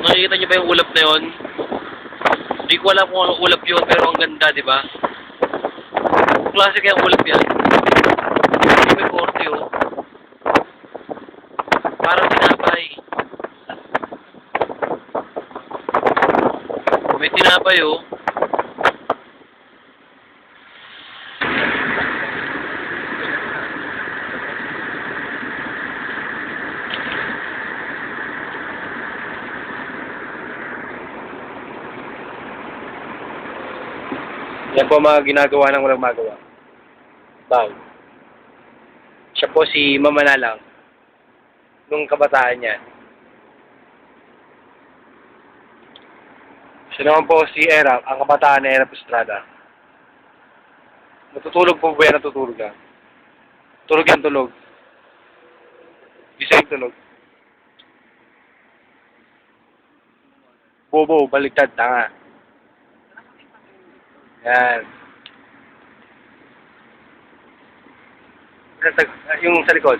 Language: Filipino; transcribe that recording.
Nakikita niyo ba yung ulap na yun? Hindi ko alam kung anong ulap yun, pero ang ganda, di ba? Klase kayang ulap yan. Hindi may korte, oh. Parang tinapay. May tinapay, oh. Yan po mga ginagawa ng walang magawa. Bang. Siya po si Mama Nalang. Nung kabataan niya. Siya naman po si Era, ang kabataan ni Era Estrada. Natutulog po ba yan? Natutulog yan? Tulog yan, tulog. Gising tulog. Bobo, baligtad, tanga. Yan. Yung sa likod.